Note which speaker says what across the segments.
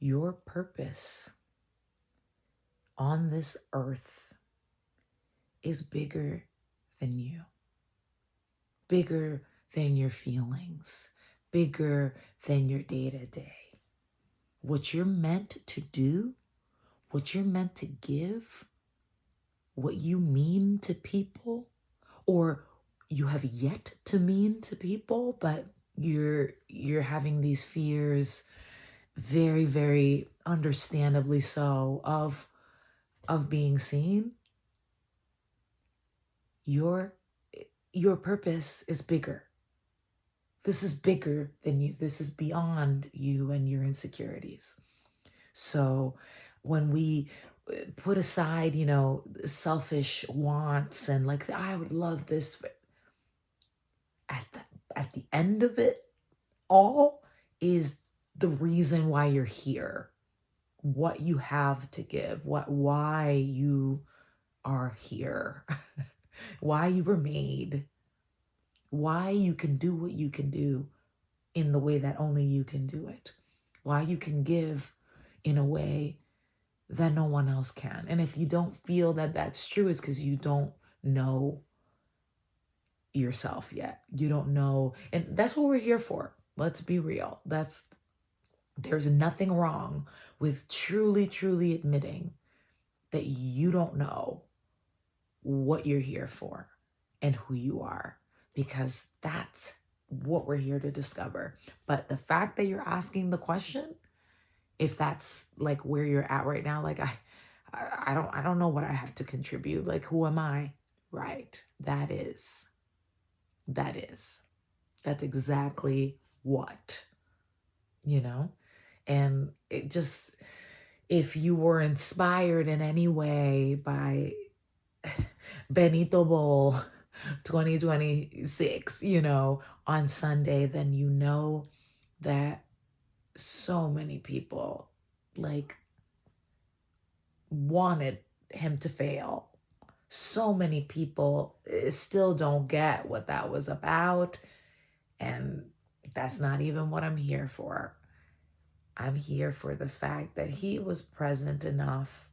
Speaker 1: Your purpose on this earth is bigger than you, bigger than your feelings, bigger than your day to day. What you're meant to do, what you're meant to give, what you mean to people, or you have yet to mean to people, but you're having these fears, very, very understandably so, of being seen. Your your purpose is bigger. This is bigger than you. This is beyond you and your insecurities. So when we put aside, selfish wants and like, I would love this, at the end of it all is the reason why you're here, what you have to give, why you are here, why you were made, why you can do what you can do in the way that only you can do it, why you can give in a way that no one else can. And if you don't feel that that's true, it's because you don't know yourself yet. You don't know. And that's what we're here for. Let's be real. There's nothing wrong with truly, truly admitting that you don't know what you're here for and who you are, because that's what we're here to discover. But the fact that you're asking the question, if that's like where you're at right now, like I don't know what I have to contribute. Like, who am I? Right. That's exactly what, you know? And it just, if you were inspired in any way by Benito Bowl 2026, on Sunday, then you know that so many people like wanted him to fail. So many people still don't get what that was about. And that's not even what I'm here for. I'm here for the fact that he was present enough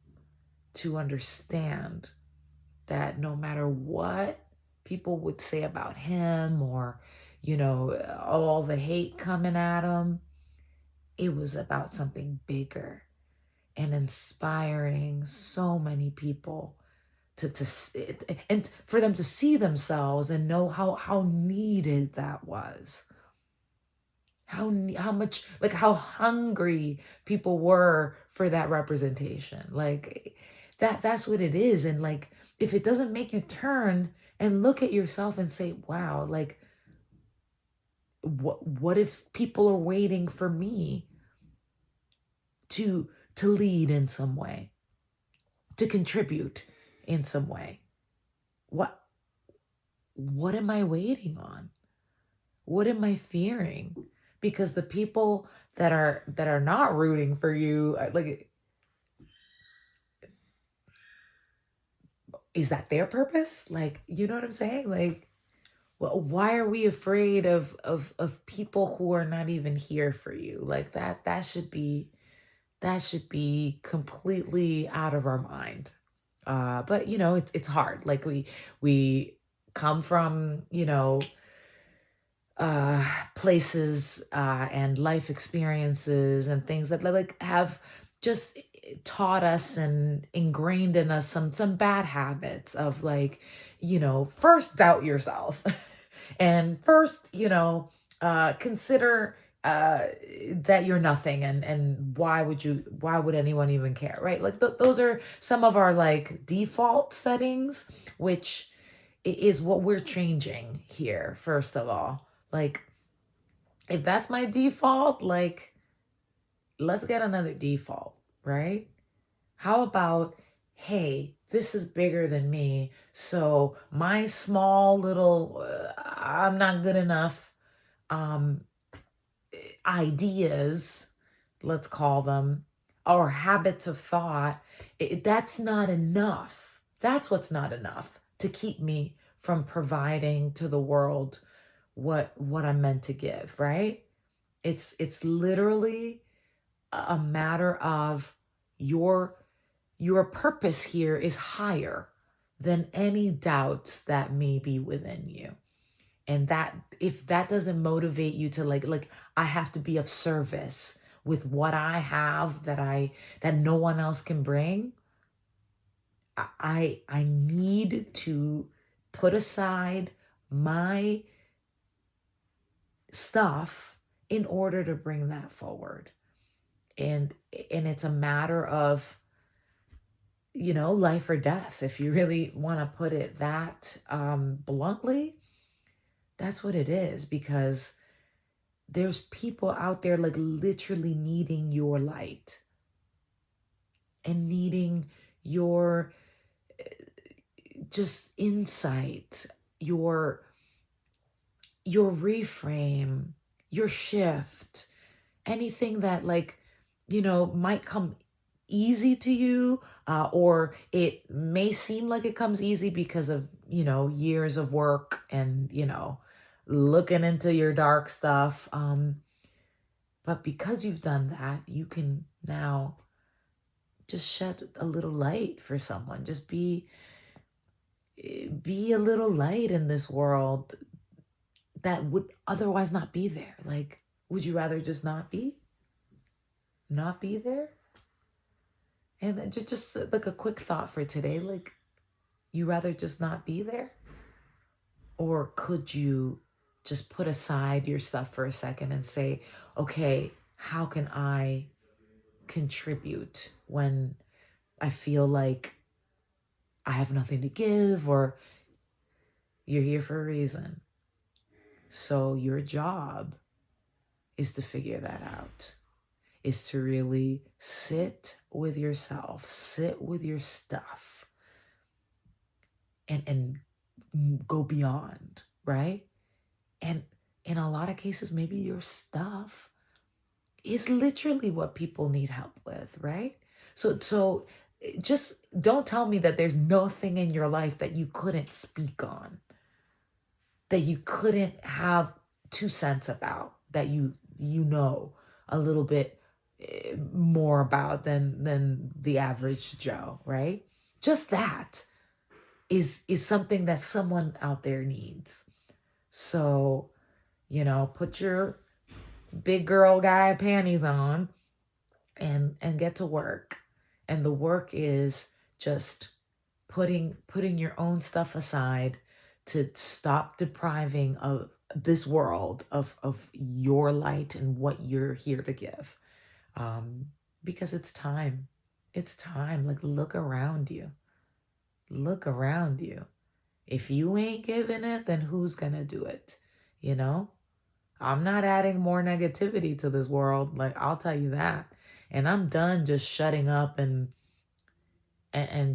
Speaker 1: to understand that no matter what people would say about him, or, all the hate coming at him, it was about something bigger and inspiring so many people and for them to see themselves and know how needed that was, how much, like, how hungry people were for that representation. Like, that's what it is. And like, if it doesn't make you turn and look at yourself and say, wow, like, what if people are waiting for me to lead in some way, to contribute in some way? What am I waiting on? What am I fearing? Because the people that are not rooting for you, like, is that their purpose? Like, you know what I'm saying? Like, why are we afraid of people who are not even here for you? Like, that should be completely out of our mind. But it's hard. Like, we come from, places, and life experiences and things that like have just taught us and ingrained in us some bad habits of, like, first doubt yourself, and first, consider that you're nothing, and why would anyone even care, right? Like, those are some of our like default settings, which is what we're changing here, first of all. Like, if that's my default, like, let's get another default, right? How about, hey, this is bigger than me. So my small little, I'm not good enough, um, ideas, let's call them, or habits of thought, that's not enough. That's what's not enough to keep me from providing to the world what I'm meant to give, right? It's literally a matter of your your purpose here is higher than any doubts that may be within you. And that, if that doesn't motivate you to like I have to be of service with what I have that no one else can bring, I need to put aside my stuff in order to bring that forward. And it's a matter of, life or death. If you really want to put it that bluntly, that's what it is, because there's people out there like literally needing your light and needing your just insight, your your reframe, your shift, anything that might come easy to you, or it may seem like it comes easy because of years of work and looking into your dark stuff. But because you've done that, you can now just shed a little light for someone. Just be a little light in this world that would otherwise not be there. Like, would you rather just not be there? And then just like a quick thought for today, like, you rather just not be there? Or could you just put aside your stuff for a second and say, okay, how can I contribute when I feel like I have nothing to give, or you're here for a reason? So your job is to figure that out, is to really sit with yourself, sit with your stuff, and go beyond, right? And in a lot of cases, maybe your stuff is literally what people need help with, right? So just don't tell me that there's nothing in your life that you couldn't speak on, that you couldn't have 2 cents about, that you know a little bit more about than the average Joe, right? Just that is something that someone out there needs. So, put your big girl guy panties on and get to work. And the work is just putting your own stuff aside to stop depriving of this world of your light and what you're here to give. Um, because it's time. It's time. Like, look around you. Look around you. If you ain't giving it, then who's gonna do it? You know? I'm not adding more negativity to this world. Like, I'll tell you that. And I'm done just shutting up and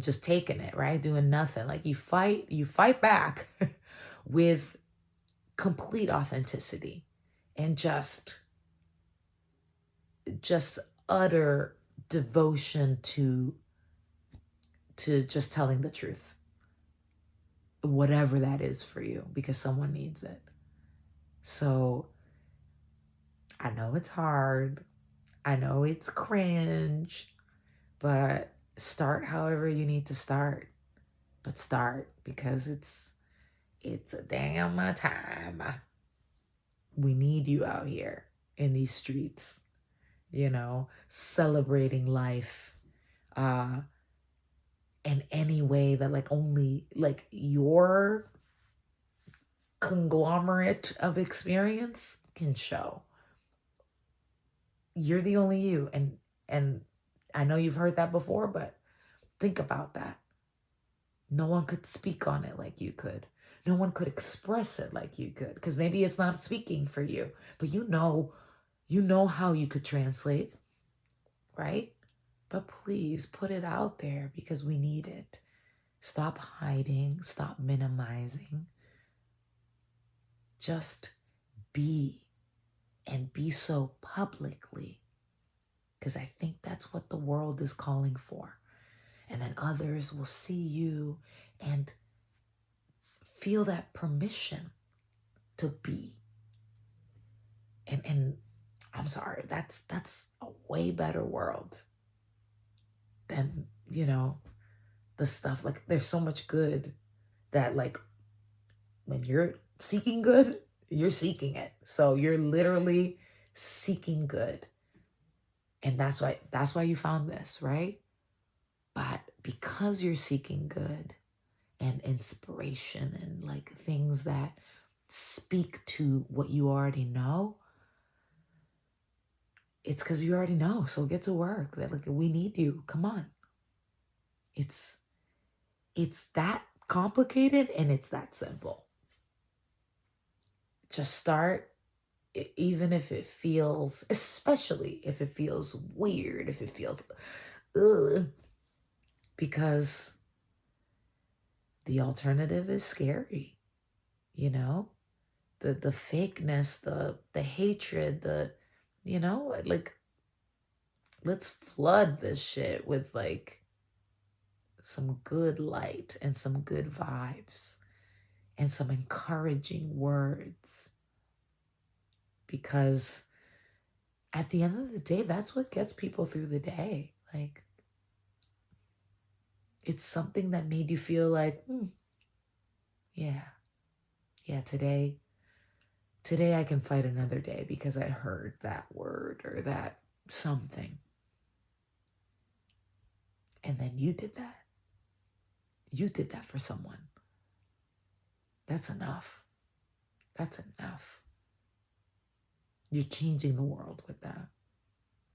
Speaker 1: just taking it, right? Doing nothing. Like, you fight back with complete authenticity and just utter devotion to just telling the truth, whatever that is for you, because someone needs it. So I know it's hard. I know it's cringe, but start however you need to start. But start, because it's a damn time. We need you out here in these streets, celebrating life uh in any way that like only like your conglomerate of experience can show. You're the only you, and I know you've heard that before, but think about that. No one could speak on it like you could. No one could express it like you could, because maybe it's not speaking for you, but you know how you could translate, right? But please put it out there, because we need it. Stop hiding, stop minimizing. Just be, and be so publicly, because I think that's what the world is calling for. And then others will see you and feel that permission to be. And I'm sorry, that's a way better world than, the stuff. Like, there's so much good that, like, when you're seeking good, you're seeking it. So you're literally seeking good. And that's why you found this, right? But because you're seeking good and inspiration and like things that speak to what you already know, it's because you already know. So get to work. That, like, we need you. Come on. It's it's that complicated and it's that simple. Just start, even if it feels, especially if it feels weird, if it feels ugh, because the alternative is scary, you know? The fakeness, the hatred, like, let's flood this shit with like some good light and some good vibes and some encouraging words, because at the end of the day, that's what gets people through the day. Like, it's something that made you feel like, yeah, yeah, today I can fight another day because I heard that word or that something. And then you did that. You did that for someone. That's enough. That's enough. You're changing the world with that.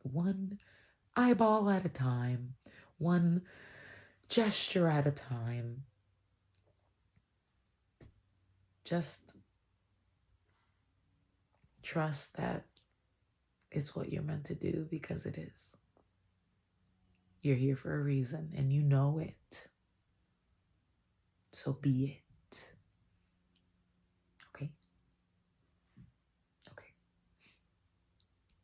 Speaker 1: One eyeball at a time, one gesture at a time. Just trust that it's what you're meant to do, because it is. You're here for a reason and you know it. So be it.